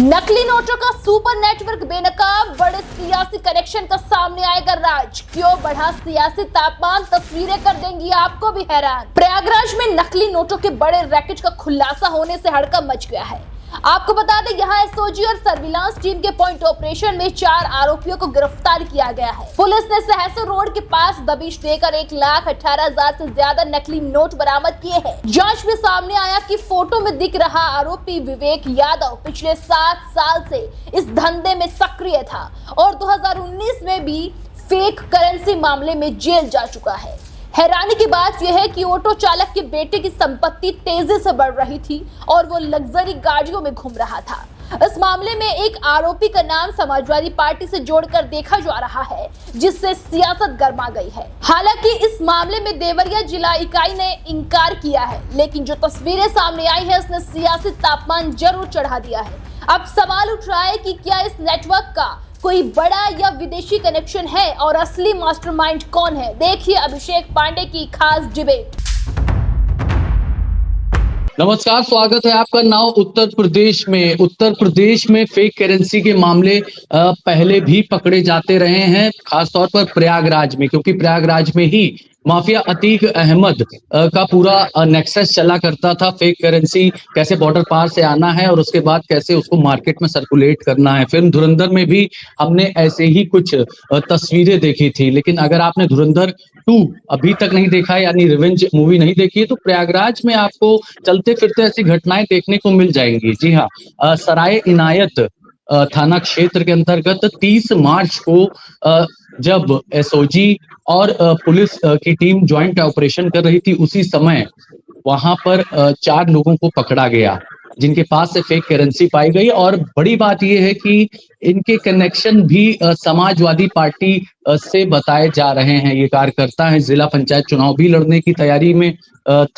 नकली नोटों का सुपर नेटवर्क बेनकाब, बड़े सियासी कनेक्शन का सामने आएगा राज। क्यों बढ़ा सियासी तापमान, तस्वीरें कर देंगी आपको भी हैरान। प्रयागराज में नकली नोटों के बड़े रैकेट का खुलासा होने से हड़कंप मच गया है। आपको बता दें, यहाँ एसओजी और सर्विलांस टीम के पॉइंट ऑपरेशन में 4 आरोपियों को गिरफ्तार किया गया है। पुलिस ने सहसर रोड के पास दबिश देकर 1,18,000 से ज्यादा नकली नोट बरामद किए हैं। जांच में सामने आया कि फोटो में दिख रहा आरोपी विवेक यादव पिछले 7 साल से इस धंधे में सक्रिय था और 2019 में भी फेक करेंसी मामले में जेल जा चुका है। हैरानी की बात यह है कि ऑटो चालक के बेटे की संपत्ति तेजी से बढ़ रही थी और वो लग्जरी गाड़ियों में घूम रहा था। इस मामले में एक आरोपी का नाम समाजवादी पार्टी से जोड़कर देखा जा रहा है, जिससे सियासत गर्मा गई है। हालांकि इस मामले में देवरिया जिला इकाई ने इनकार किया है, लेकिन जो तस्वीरें सामने आई है उसने सियासी तापमान जरूर चढ़ा दिया है। अब सवाल उठ रहा है कि क्या इस नेटवर्क का कोई बड़ा या विदेशी कनेक्शन है और असली मास्टरमाइंड कौन है। देखिए अभिषेक पांडे की खास डिबेट। नमस्कार, स्वागत है आपका। नाउ उत्तर प्रदेश में फेक करेंसी के मामले पहले भी पकड़े जाते रहे हैं, खासतौर पर प्रयागराज में, क्योंकि प्रयागराज में ही माफिया अतीक अहमद का पूरा नेक्सस चला करता था। फेक करेंसी कैसे बॉर्डर पार से आना है और उसके बाद कैसे उसको मार्केट में सर्कुलेट करना है। फिल्म धुरंधर में भी हमने ऐसे ही कुछ तस्वीरें देखी थी। लेकिन अगर आपने धुरंधर 2 अभी तक नहीं देखा, यानी रिवेंज मूवी नहीं देखी है, तो प्रयागराज में आपको चलते फिरते ऐसी घटनाएं देखने को मिल जाएंगी। जी हाँ, सराय इनायत थाना क्षेत्र के अंतर्गत 30 मार्च को जब एसओजी और पुलिस की टीम ज्वाइंट ऑपरेशन कर रही थी, उसी समय वहां पर 4 लोगों को पकड़ा गया जिनके पास से फेक करेंसी पाई गई। और बड़ी बात यह है कि इनके कनेक्शन भी समाजवादी पार्टी से बताए जा रहे हैं। ये कार्यकर्ता हैं, जिला पंचायत चुनाव भी लड़ने की तैयारी में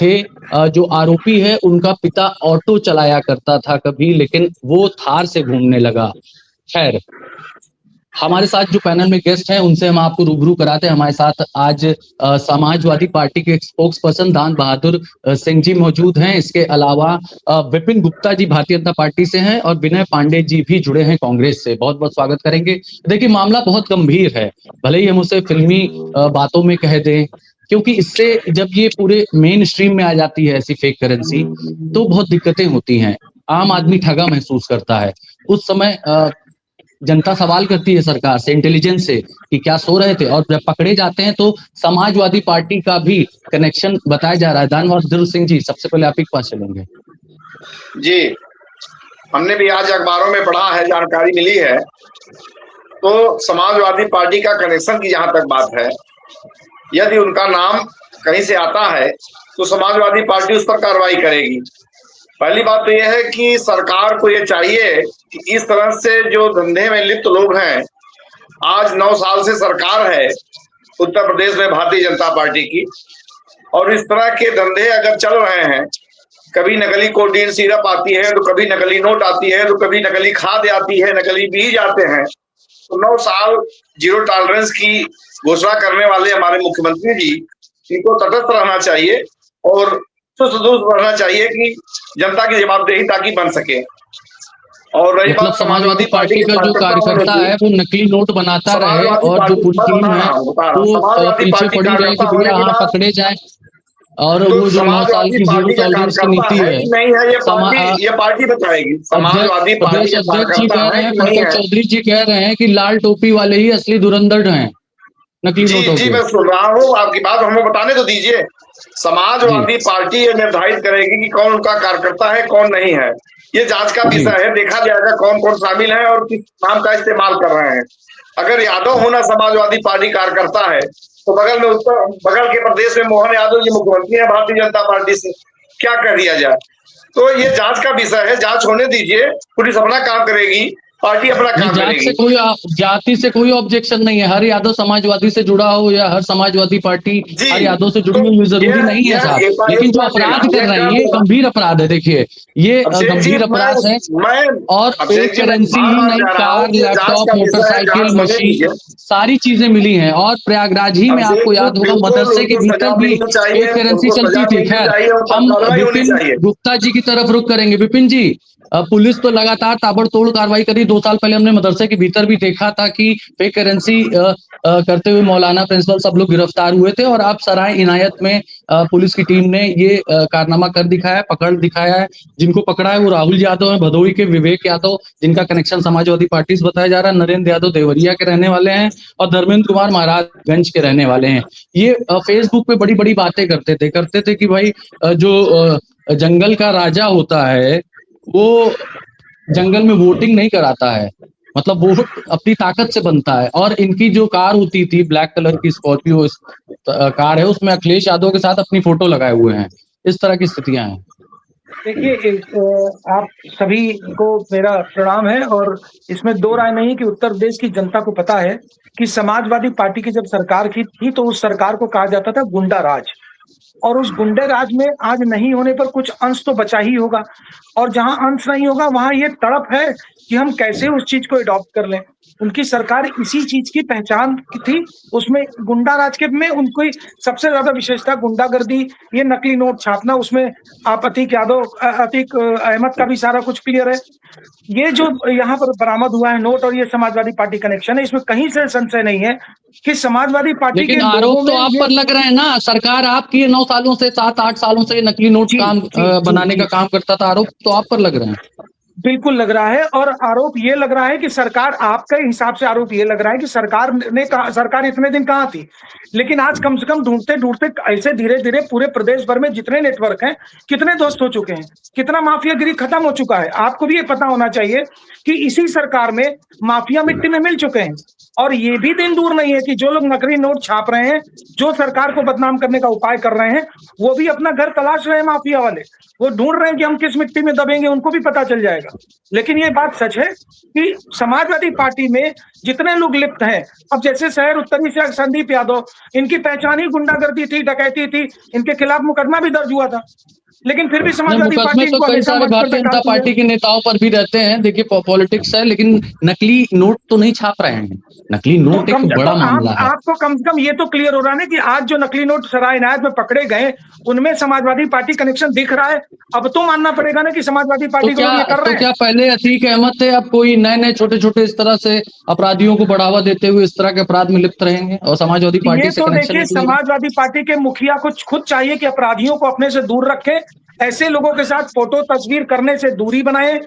थे। जो आरोपी है उनका पिता ऑटो चलाया करता था कभी, लेकिन वो थार से घूमने लगा। खैर, हमारे साथ जो पैनल में गेस्ट हैं उनसे हम आपको रूबरू कराते हैं। हमारे साथ आज समाजवादी पार्टी के स्पोक्स पर्सन दान बहादुर सिंह जी मौजूद हैं। इसके अलावा विपिन गुप्ता जी भारतीय जनता पार्टी से हैं और विनय पांडे जी भी जुड़े हैं कांग्रेस से। बहुत बहुत स्वागत करेंगे। देखिए, मामला बहुत गंभीर है, भले ही हम उसे फिल्मी बातों में कह दें, क्योंकि इससे जब ये पूरे मेन स्ट्रीम में आ जाती है ऐसी फेक करेंसी, तो बहुत दिक्कतें होती हैं। आम आदमी ठगा महसूस करता है। उस समय जनता सवाल करती है सरकार से, इंटेलिजेंस से, कि क्या सो रहे थे। और जब पकड़े जाते हैं तो समाजवादी पार्टी का भी कनेक्शन बताया जा रहा है। दान बहादुर सिंह जी, सबसे पहले आप ही के पास चलेंगे। जी, हमने भी आज अखबारों में पढ़ा है, जानकारी मिली है। तो समाजवादी पार्टी का कनेक्शन की जहां तक बात है, यदि उनका नाम कहीं से आता है तो समाजवादी पार्टी उस पर कार्रवाई करेगी। पहली बात तो यह है कि सरकार को यह चाहिए कि इस तरह से जो धंधे में लिप्त लोग हैं, आज 9 साल से सरकार है उत्तर प्रदेश में भारतीय जनता पार्टी की, और इस तरह के धंधे अगर चल रहे हैं, कभी नकली कोल्ड सिरप आती है, तो कभी नकली नोट आती है, तो कभी नकली खाद आती है, नकली बीज आते हैं, तो 9 साल जीरो टॉलरेंस की घोषणा करने वाले हमारे मुख्यमंत्री जी, इनको तटस्थ रहना चाहिए और सुदूर रहना चाहिए कि जनता की जवाबदेही ताकि बन सके। और रही बात समाजवादी पार्टी का जो कार्यकर्ता है वो नकली नोट बनाता रहे और जो पूरी टीम है वो पीछे पड़ी रहे कि भैया हाँ पकड़े जाए, और वो जो 9 साल की जीरो टॉलरेंस की नीति है नहीं है, ये पार्टी बताएगी। समाजवादी प्रदेश अध्यक्ष जी कह रहे हैं, पंकज चौधरी जी कह रहे हैं कि लाल टोपी वाले ही असली धुरंधर हैं नकली नोटों के। जी, मैं सुन रहा हूँ आपकी बात, हमें बताने तो दीजिए। समाजवादी पार्टी ये निर्धारित करेगी कि कौन उनका कार्यकर्ता है, कौन नहीं है। ये जांच का विषय है, देखा जाएगा कौन कौन शामिल है और किस नाम का इस्तेमाल कर रहे हैं। अगर यादव होना समाजवादी पार्टी कार्यकर्ता है, तो बगल के प्रदेश में मोहन यादव जी मुख्यमंत्री है भारतीय जनता पार्टी से, क्या कर दिया जाए। तो ये जांच का विषय है, जांच होने दीजिए, पुलिस अपना काम करेगी पार्टी अपना काम करेगी। जाति से कोई ऑब्जेक्शन नहीं है, हर यादव समाजवादी से जुड़ा हो या हर समाजवादी पार्टी हर यादव से जुड़ी हुई जरूरी नहीं है साहब, लेकिन जो अपराध कर रहे हैं ये गंभीर अपराध है। देखिए ये गंभीर अपराध है, और फेक करेंसी ही नहीं, कार, लैपटॉप, मोटरसाइकिल, मशीन, सारी चीजें मिली हैं। और प्रयागराज ही में आपको याद होगा मदरसे के भीतर भी फेक करेंसी चलती थी। खैर, हम विपिन गुप्ता जी की तरफ रुख करेंगे। विपिन जी, पुलिस तो लगातार ताबड़तोड़ कार्रवाई करी। 2 साल पहले हमने मदरसे के भीतर भी देखा था कि फेक करेंसी करते हुए मौलाना, प्रिंसिपल सब लोग गिरफ्तार हुए थे, और आप सराय इनायत में पुलिस की टीम ने ये कारनामा कर दिखाया, पकड़ दिखाया है। जिनको पकड़ा है वो राहुल यादव है, भदोही के विवेक यादव जिनका कनेक्शन समाजवादी पार्टी से बताया जा रहा है, नरेंद्र यादव देवरिया के रहने वाले हैं, और धर्मेंद्र कुमार महाराजगंज के रहने वाले हैं। ये फेसबुक पे बड़ी बड़ी बातें करते थे कि भाई जो जंगल का राजा होता है वो जंगल में वोटिंग नहीं कराता है, मतलब वोट अपनी ताकत से बनता है। और इनकी जो कार होती थी, ब्लैक कलर की स्कॉर्पियो कार है, उसमें अखिलेश यादव के साथ अपनी फोटो लगाए हुए हैं। इस तरह की स्थितियां हैं। देखिए, आप सभी को मेरा प्रणाम है, और इसमें दो राय नहीं कि उत्तर प्रदेश की जनता को पता है कि समाजवादी पार्टी की जब सरकार की थी तो उस सरकार को कहा जाता था गुंडा राज, और उस गुंडे राज में आज नहीं होने पर कुछ अंश तो बचा ही होगा, और जहां अंश नहीं होगा वहां ये तड़प है कि हम कैसे उस चीज को अडॉप्ट कर लें। उनकी सरकार इसी चीज की पहचान की थी, उसमें गुंडा राज के में उनको सबसे ज्यादा विशेषता गुंडागर्दी, ये नकली नोट छापना, उसमें आप अतीक अहमद का भी सारा कुछ क्लियर है। ये जो यहाँ पर बरामद हुआ है नोट, और ये समाजवादी पार्टी कनेक्शन है, इसमें कहीं से संशय नहीं है कि समाजवादी पार्टी लेकिन के आरोप तो आप पर लग रहे हैं ना, सरकार आपकी 9 सालों से 7-8 सालों से नकली नोट बनाने का काम करता था, आरोप तो आप पर लग रहे हैं। बिल्कुल लग रहा है, और आरोप ये लग रहा है कि सरकार, आपके हिसाब से आरोप ये लग रहा है कि सरकार इतने दिन कहाँ थी, लेकिन आज कम से कम ढूंढते ढूंढते ऐसे धीरे धीरे पूरे प्रदेश भर में जितने नेटवर्क हैं, कितने ध्वस्त हो चुके हैं, कितना माफियागिरी खत्म हो चुका है। आपको भी ये पता होना चाहिए कि इसी सरकार में माफिया मिट्टी में मिल चुके हैं, और ये भी दिन दूर नहीं है कि जो लोग नकली नोट छाप रहे हैं, जो सरकार को बदनाम करने का उपाय कर रहे हैं, वो भी अपना घर तलाश रहे हैं। माफिया वाले वो ढूंढ रहे हैं कि हम किस मिट्टी में दबेंगे, उनको भी पता चल जाएगा। लेकिन ये बात सच है कि समाजवादी पार्टी में जितने लोग लिप्त हैं, अब जैसे शहर उत्तरी से संदीप यादव, इनकी पहचान ही गुंडागर्दी थी, डकैती थी, इनके खिलाफ मुकदमा भी दर्ज हुआ था, लेकिन फिर भी समाजवादी पार्टी तो कई सारे भारतीय जनता पार्टी के नेताओं पर भी रहते हैं। देखिए पॉलिटिक्स है, लेकिन नकली नोट तो नहीं छाप रहे हैं। नकली नोट एक बड़ा मामला है। आपको कम से कम ये तो क्लियर हो रहा है कि आज जो नकली नोट सराय इनायत में पकड़े गए उनमें समाजवादी पार्टी कनेक्शन दिख रहा है। अब तो मानना पड़ेगा ना कि समाजवादी पार्टी को ये कर रहे हैं। क्या पहले अतीक अहमद थे, अब कोई नए छोटे छोटे इस तरह से अपराधियों को बढ़ावा देते हुए इस तरह के अपराध में लिप्त रहेंगे और समाजवादी पार्टी से कनेक्शन? देखिए, समाजवादी पार्टी के मुखिया को खुद चाहिए कि अपराधियों को अपने से दूर रखें, ऐसे लोगों के साथ फोटो तस्वीर करने से दूरी बनाए।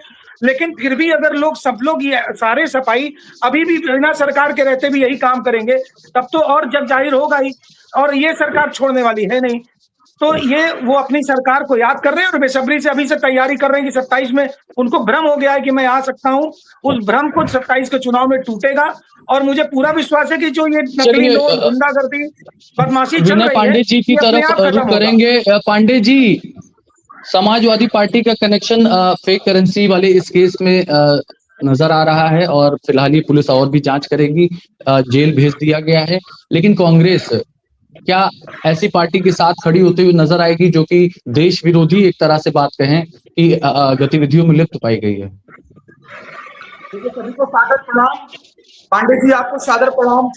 लेकिन फिर भी अगर सब लोग ये सारे सफाई अभी भी बिना सरकार के रहते भी यही काम करेंगे, तब तो और जग जाहिर होगा ही, और ये सरकार छोड़ने वाली है नहीं। तो ये वो अपनी सरकार को याद कर रहे हैं और बेसब्री से अभी से तैयारी कर रहे हैं कि 27 में उनको भ्रम हो गया है कि मैं आ सकता हूं। उस भ्रम को 27 के चुनाव में टूटेगा, और मुझे पूरा विश्वास है कि जो ये नकली नोट, गुंडागर्दी, बदमाशी चल रही है, पांडे जी की तरफ रुख करेंगे। पांडे जी, समाजवादी पार्टी का कनेक्शन फेक करेंसी वाले इस केस में नजर आ रहा है, और फिलहाल ये पुलिस और भी जांच करेगी, जेल भेज दिया गया है। लेकिन कांग्रेस क्या ऐसी पार्टी के साथ खड़ी होती हुई नजर आएगी जो कि देश विरोधी एक तरह से बात कहें कि गतिविधियों में लिप्त पाई गई है? सभी को सादर प्रणाम। पांडे जी, आपको सादर प्रणाम।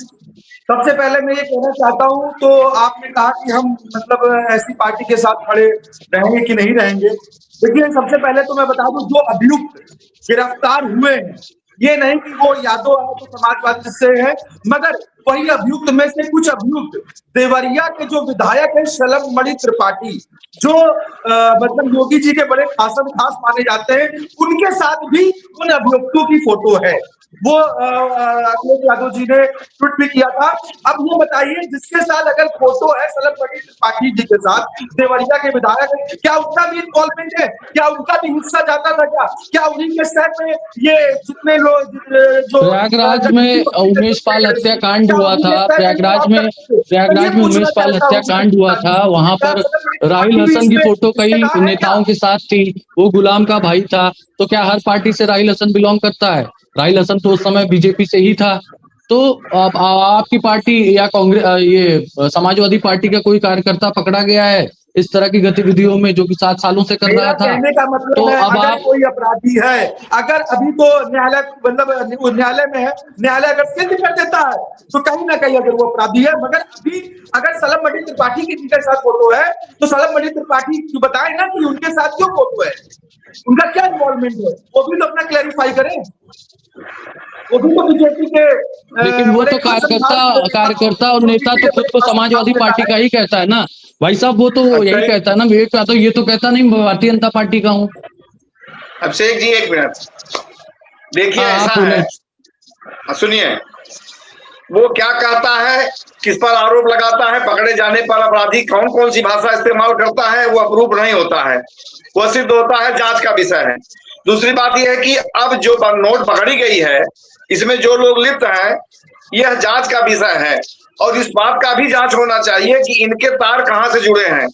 सबसे पहले मैं ये कहना चाहता हूं, तो आपने कहा कि हम मतलब ऐसी पार्टी के साथ खड़े रहेंगे कि नहीं रहेंगे। देखिए, सबसे पहले तो मैं बता दूं, जो अभियुक्त गिरफ्तार हुए हैं, ये नहीं कि वो यादव है तो समाजवादी से है, मगर वही अभियुक्त में से कुछ अभियुक्त देवरिया के जो विधायक है शलभ मणि त्रिपाठी, जो मतलब योगी जी के बड़े खास माने जाते हैं, उनके साथ भी उन अभियुक्तों की फोटो है। वो अखिलेश यादव जी ने ट्वीट भी किया था। अब ये बताइए, जिसके साथ अगर फोटो है शलभ मणि त्रिपाठी जी के साथ, देवरिया के विधायक, क्या उनका भी इन्वॉल्वमेंट है? क्या उनका भी हिस्सा जाता था? क्या उन्हीं के साथ में ये जितने लोग जो प्रयागराज में उमेश पाल हत्याकांड हुआ था, प्रयागराज में उमेश पाल हत्याकांड हुआ था, वहां पर राहुल हसन की फोटो कई नेताओं के साथ थी, वो गुलाम का भाई था। तो क्या हर पार्टी से राहिल हसन बिलोंग करता है? राहिल हसन तो उस समय बीजेपी से ही था। तो अब आपकी पार्टी या कांग्रेस ये समाजवादी पार्टी का कोई कार्यकर्ता पकड़ा गया है इस तरह की गतिविधियों में जो कि 7 सालों से कर मेरा रहा था? कहने का मतलब तो है, अब अगर आप कोई अपराधी है, अगर अभी तो न्यायालय मतलब न्यायालय में है, न्यायालय अगर सिद्ध कर देता है तो कहीं ना कहीं अगर वो अपराधी है, मगर अभी अगर सलम मणि त्रिपाठी की जिनके साथ फोटो है तो सलम मणि त्रिपाठी बताए ना कि उनके साथ क्यों फोटो है, उनका क्या इन्वॉल्वमेंट है, वो भी तो अपना क्लैरिफाई करें। वो भी तो बीजेपी के लेकिन वो बड़े तो खास संभाल कार्यकर्ता और नेता तो खुद को समाजवादी पार्टी का ही कहता है ना भाई साहब। वो तो अच्छा, यही कहता है ना, विवेक यादव ये तो कहता नहीं भारतीय जनता पार्टी का हूँ। अभिषेक जी एक मिनट देखिए, हाँ, ऐसा बोले। है, सुनिए, वो क्या कहता है, किस पर आरोप लगाता है, पकड़े जाने पर अपराधी कौन कौन सी भाषा इस्तेमाल करता है, वो अप्रूव नहीं होता है, वो सिद्ध होता है, जांच का विषय है। दूसरी बात यह है कि अब जो नोट पकड़ी गई है, इसमें जो लोग लिप्त हैं, यह जांच का विषय है और इस बात का भी जांच होना चाहिए कि इनके तार कहां से जुड़े हैं।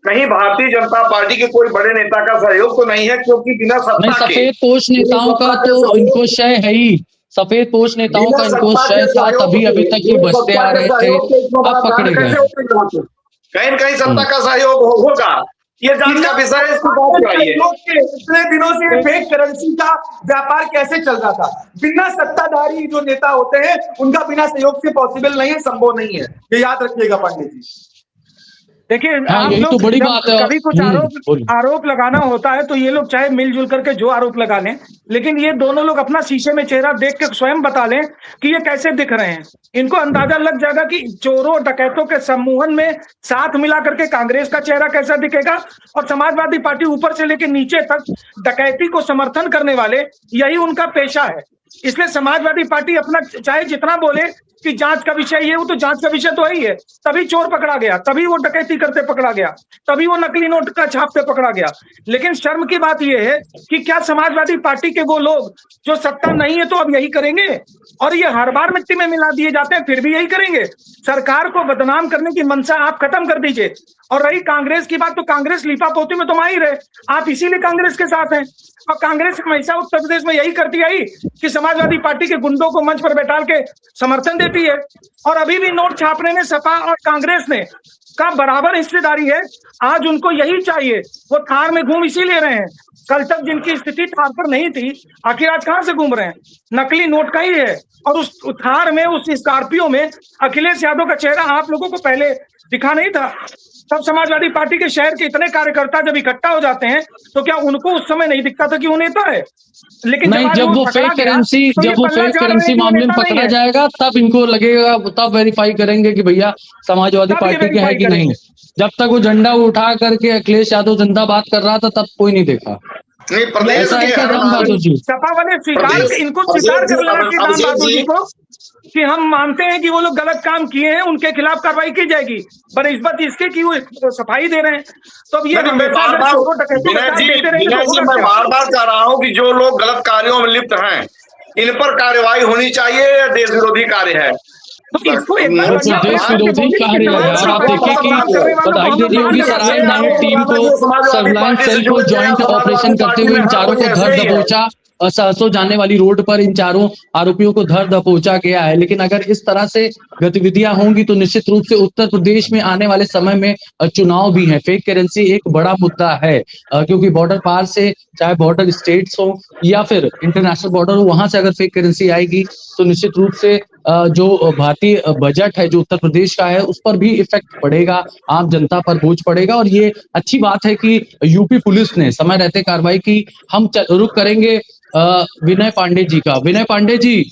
कहीं भारतीय जनता पार्टी के कोई बड़े नेता का सहयोग तो नहीं है, क्योंकि बिना नहीं, सत्ता के, सफेद पोष नेताओं का तो इनको शय है ही, सफेद पोष नेताओं का इनको शय था, तभी अभी तक ये बचते आ रहे थे, अब पकड़े गए। कहीं न कहीं सत्ता का सहयोग होगा, ये जांच का विषय है, इसको बात कराइए। इतने दिनों से फेक करेंसी का व्यापार कैसे चल रहा था, बिना सत्ताधारी जो नेता होते हैं उनका बिना सहयोग से पॉसिबल नहीं है, संभव नहीं है, ये याद रखिएगा पांडे जी। देखिए, हाँ, आप यही तो लोग बड़ी जब बात है। कभी कुछ बोलिए। आरोप लगाना होता है तो ये लोग चाहे मिलजुल करके जो आरोप लगा लें, लेकिन ये दोनों लोग अपना शीशे में चेहरा देख के स्वयं बता लें कि ये कैसे दिख रहे हैं। इनको अंदाजा लग जाएगा कि चोरों डकैतों के सम्मोहन में साथ मिला करके कांग्रेस का चेहरा कैसा दिखेगा, और समाजवादी पार्टी ऊपर से लेकर नीचे तक डकैती को समर्थन करने वाले, यही उनका पेशा है। इसलिए समाजवादी पार्टी अपना चाहे जितना बोले कि जांच का विषय ये, वो तो जांच का विषय तो ही है, तभी चोर पकड़ा गया, तभी वो डकैती करते पकड़ा गया, तभी वो नकली नोट का छापते पकड़ा गया। लेकिन शर्म की बात ये है कि क्या समाजवादी पार्टी के वो लोग जो सत्ता नहीं है तो अब यही करेंगे, और ये हर बार मिट्टी में मिला दिए जाते हैं फिर भी यही करेंगे। सरकार को बदनाम करने की मंशा आप खत्म कर दीजिए। और रही कांग्रेस की बात, तो कांग्रेस लीपापोती में तो माहिर है, आप इसीलिए कांग्रेस के साथ हैं। और कांग्रेस हमेशा उत्तर प्रदेश में यही करती आई कि समाजवादी पार्टी के गुंडों को मंच पर बैठाल के समर्थन देती है, और अभी भी नोट छापने में सपा और कांग्रेस ने का बराबर हिस्सेदारी है। आज उनको यही चाहिए, वो थार में घूम इसीलिए रहे हैं, कल तक जिनकी स्थिति थार पर नहीं थी, आखिर आज कहां से घूम रहे हैं, नकली नोट का ही है। और उस थार में, उस स्कॉर्पियो में अखिलेश यादव का चेहरा आप लोगों को पहले दिखा नहीं था। तब समाजवादी पार्टी के शहर के इतने कार्यकर्ता जब इकट्ठा हो जाते हैं तो क्या उनको उस समय नहीं दिखता था कि वो नेता है? लेकिन नहीं, जब वो फेक करेंसी मामले में पकड़ा जाएगा तब इनको लगेगा, तब वेरीफाई करेंगे कि भैया समाजवादी पार्टी के है कि नहीं। जब तक वो झंडा उठा करके अखिलेश यादव जिंदाबाद कर रहा था तब कोई नहीं देखा। नहीं, प्रदेश ऐसा है क्या राम बहादुर जी? सपा वाले इनको स्वीकार कर लेना चाहिए राम बहादुर जी को कि हम मानते हैं कि वो लोग गलत काम किए हैं, उनके खिलाफ कार्रवाई की जाएगी, पर इस बात इसके कि वो सफाई दे रहे हैं। तो अब ये मैं बार बार कह रहा हूँ कि जो लोग गलत कार्यों में लिप्त हैं इन पर कार्रवाई होनी चाहिए, या देश विरोधी कार्य है। इसको देश विरोधी कार्य है यार। आप देखिए कि बधाई देनी होगी सराय नाइट टीम को, सर्विलांस सेल को ज्वाइंट ऑपरेशन करते हुए इन चारों को धर दबोचा, सरसों जाने वाली रोड पर इन चारों आरोपियों को धर दबोचा गया है। लेकिन अगर इस तरह से गतिविधियां होंगी तो निश्चित रूप से उत्तर प्रदेश में आने वाले समय में चुनाव भी है। फेक करेंसी एक बड़ा मुद्दा है, क्योंकि बॉर्डर पार से, चाहे बॉर्डर स्टेट्स हो या फिर इंटरनेशनल बॉर्डर हो, वहां से अगर फेक करेंसी आएगी तो निश्चित रूप से जो भारतीय बजट है जो उत्तर प्रदेश का है उस पर भी इफेक्ट पड़ेगा, आम जनता पर बोझ पड़ेगा। और ये अच्छी बात है कि यूपी पुलिस ने समय रहते कार्रवाई की। हम रुख करेंगे विनय पांडे जी का। विनय पांडे जी,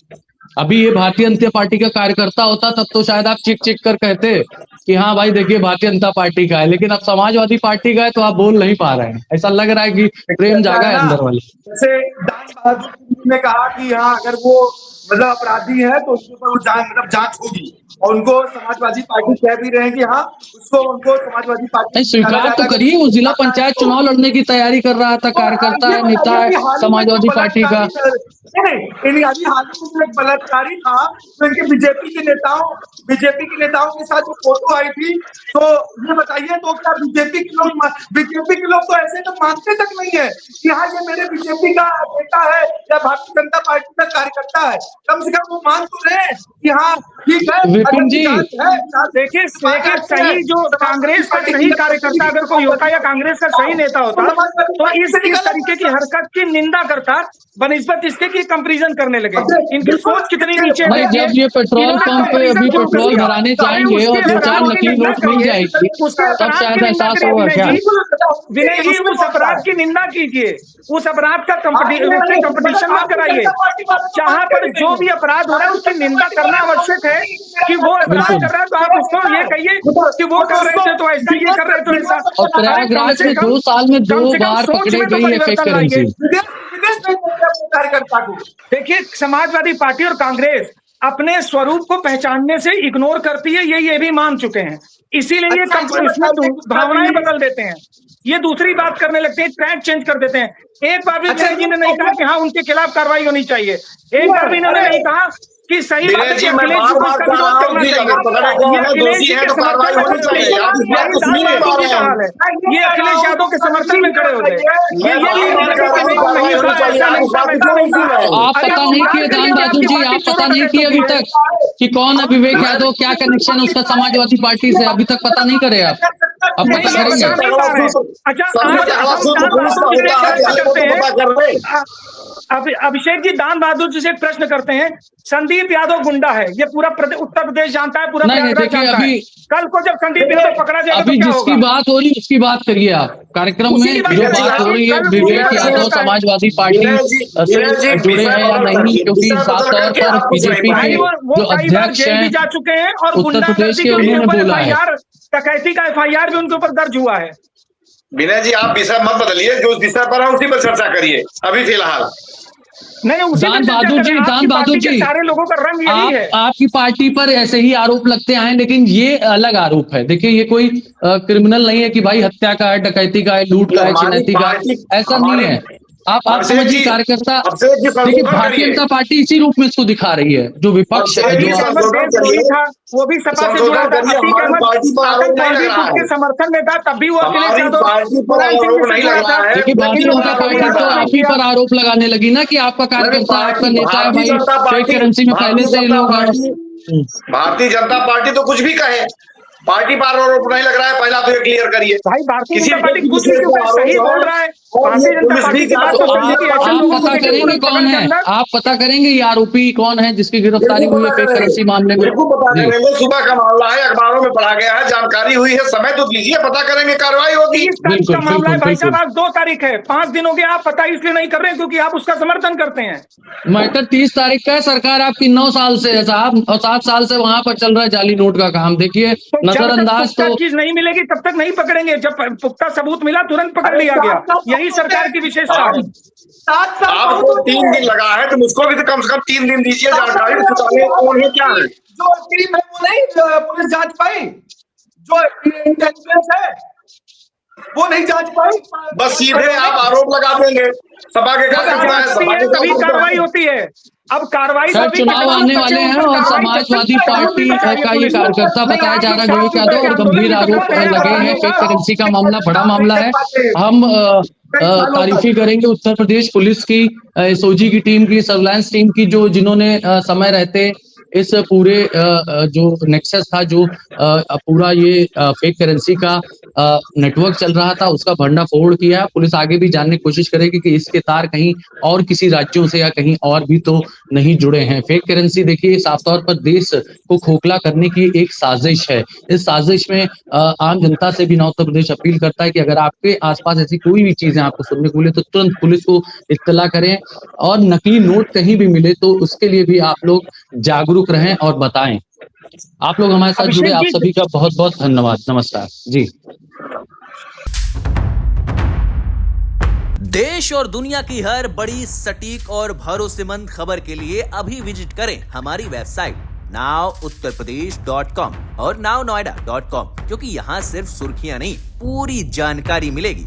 अभी ये भारतीय जनता पार्टी का कार्यकर्ता होता तब तो शायद आप चिक चिक कर कहते कि हाँ भाई देखिए भारतीय जनता पार्टी का है, लेकिन अब समाजवादी पार्टी का है तो आप बोल नहीं पा रहे हैं। ऐसा लग रहा है कि प्रेम जागा है अंदर वाले। जैसे दान बहादुर ने कहा कि हाँ अगर वो मतलब अपराधी है तो उसके ऊपर वो जांच होगी, और उनको समाजवादी पार्टी कह भी रहे हैं कि हाँ उसको उनको समाजवादी पार्टी स्वीकार तो करिए, वो जिला पंचायत चुनाव लड़ने की तैयारी कर रहा था, कार्यकर्ता है, नेता है समाजवादी पार्टी का। नहीं, अभी हाल ही में एक बलात्कारी था, तो इनके बीजेपी के नेताओं के साथ जो फोटो आई थी, तो ये बताइए तो क्या बीजेपी के लोग तो ऐसे तो मानते तक नहीं है कि हाँ ये मेरे बीजेपी का नेता है या भारतीय जनता पार्टी का कार्यकर्ता है। कम से कम वो मान तो रहे कि हाँ ठीक है। विपिन जी देखिए सही जो कांग्रेस का सही कार्यकर्ता अगर कोई होता या कांग्रेस का सही नेता होता तो इस तरीके की हरकत की निंदा करता, बनिस्बत इसके की कंपैरिजन करने लगे। इनकी सोच कितनी नीचे है। जब ये पेट्रोल पंप पे अभी पेट्रोल भराने जाएंगे और 2-4 नकली नोट मिल जाएगी तब शायद एहसास होगा क्या? विनय जी उस अपराध की निंदा कीजिए, उस अपराध का कंपटीशन मत कराइए। जहां पर जो भी अपराध हो रहा है उसकी निंदा करना आवश्यक है कि वो अपराध कर रहा है तो आप उसको ये कहिए कि वो कर रहे थे तो ऐसा, ये कर रहे तो ऐसा। और प्रयागराज में 2 साल में 2 बार पकड़े गई है फेक करेंसी। कार्यकर्ता को देखिए, समाजवादी पार्टी और कांग्रेस अपने स्वरूप को पहचानने से इग्नोर करती है, ये भी मान चुके हैं। इसीलिए इसमें भावनाएं बदल देते हैं, ये दूसरी बात करने लगते हैं, ट्रैक चेंज कर देते हैं। एक बार भी विनय जी ने नहीं कहा कि हाँ उनके खिलाफ कार्रवाई होनी चाहिए। एक बार भी इन्होंने नहीं कहा कि सही बात है कि अखिलेश जी को इसका विरोध करना चाहिए। ये अखिलेश जी के समर्थन में खड़े होते हैं, ये अखिलेश यादव के समर्थन में खड़े होते हैं। आप पता नहीं किए दान बहादुर जी, आप पता नहीं किए अभी तक कि कौन है विवेक यादव, क्या कनेक्शन है उसका समाजवादी पार्टी से, अभी तक पता नहीं करे आप? अब पता करेंगे। अभिषेक जी दान बहादुर जी से एक प्रश्न करते हैं। संदीप यादव गुंडा है, ये पूरा उत्तर प्रदेश जानता है, पूरा प्रयागराज जानता है। कल को जब संदीप यादव पकड़ा जाएगा अभी जिसकी बात हो रही है उसकी बात करिए आप। कार्यक्रम में जो बात हो रही है विवेक यादव समाजवादी पार्टी से जुड़े हैं या नहीं, क्योंकि साफ तौर पर बीजेपी के जो अध्यक्ष हैं जा चुके हैं और उत्तर प्रदेश के, उन्होंने बोला है डकैती का FIR भी उनके ऊपर दर्ज हुआ है। विनय जी आप विषय मत बदलिए, जो विषय पर है उसी पर चर्चा करिए अभी फिलहाल। नहीं दान बहादुर जी सारे लोगों का रंग यही है। आपकी पार्टी पर ऐसे ही आरोप लगते हैं, लेकिन ये अलग आरोप है। देखिए ये कोई क्रिमिनल नहीं है कि भाई हत्या का है, डकैती का है, लूट का है, चिन्हती का है, ऐसा नहीं है। आप समझिए कार्यकर्ता, देखिए भारतीय जनता पार्टी इसी रूप में इसको दिखा रही है। जो विपक्ष है वो भी सपा से जुड़ा था, समर्थन में था, तब भी वो अखिलेश यादव। देखिए भारतीय जनता पार्टी तो आप ही पर आरोप लगाने लगी ना कि आपका कार्यकर्ता, आपका नेता है भाई फेक करेंसी में पहले से लोग। भारतीय जनता पार्टी तो कुछ भी कहे, पार्टी पर आरोप नहीं लग रहा है, पहला तो ये क्लियर करिए। भाई भारतीय जनता पार्टी कुछ सही बोल रहा है। भारतीय जनता पार्टी की बात आप पता करेंगे कौन है, आप पता करेंगे ये आरोपी कौन है जिसकी गिरफ्तारी हुई है फेक करेंसी मामले में। सुबह का मामला है, अखबारों में पढ़ा गया है, जानकारी हुई है, समय तो दीजिए, पता करेंगे, कार्रवाई होगी। 30 तारीख का मामला है भाई साहब, आज 2 तारीख है, 5 दिन हो गए। आप पता इसलिए नहीं कर रहे हैं क्योंकि आप उसका समर्थन करते हैं। मैटर 30 तारीख का है, सरकार आपकी 9 साल से है साहब, और 7 साल से वहां पर चल रहा है जाली नोट का काम। देखिए नजरअंदाज तो चीज नहीं मिलेगी तब तक नहीं पकड़ेंगे, जब पुख्ता सबूत मिला तुरंत पकड़ लिया गया। यही सरकार की विशेषता है। आपको 3 दिन लगा है तो मुझको भी तो कम से कम 3 दिन दीजिए जानकारी, कौन है क्या है। जो टीम है वो नहीं पुलिस जांच पाई, जो इंटेलिजेंस है वो नहीं जांच पाई, बस सीधे आप आरोप लगा देंगे। सभा के तभी कार्रवाई होती है। अब कार्रवाई सर चुनाव आने वाले हैं और समाजवादी पार्टी का ये कार्यकर्ता बताया जा रहा है विवेक यादव, और गंभीर आरोप लगे हैं। फेक करेंसी का मामला बड़ा मामला है। हम तारीफी करेंगे उत्तर प्रदेश पुलिस की, SOG की टीम की, सर्विलांस टीम की, जो जिन्होंने समय रहते इस पूरे जो नेक्सस था, जो पूरा ये फेक करेंसी का नेटवर्क चल रहा था, उसका भंडाफोड़ किया। पुलिस आगे भी जानने की कोशिश करेगी कि इसके तार कहीं और किसी राज्यों से या कहीं और भी तो नहीं जुड़े हैं। फेक करेंसी देखिए साफ तौर पर देश को खोखला करने की एक साजिश है। इस साजिश में आम जनता से भी ना उत्तर प्रदेश अपील करता है कि अगर आपके आसपास ऐसी कोई भी चीजें आपको सुनने को मिले तो तुरंत पुलिस को इत्तला करें, और नकली नोट कहीं भी मिले तो उसके लिए भी आप लोग जागरूक रहें और बताएं। आप लोग हमारे साथ जुड़े, आप सभी का बहुत बहुत धन्यवाद। नमस्कार जी। देश और दुनिया की हर बड़ी, सटीक और भरोसेमंद खबर के लिए अभी विजिट करें हमारी वेबसाइट nowuttarpradesh.com और nownoida.com, क्योंकि यहाँ सिर्फ सुर्खियां नहीं, पूरी जानकारी मिलेगी।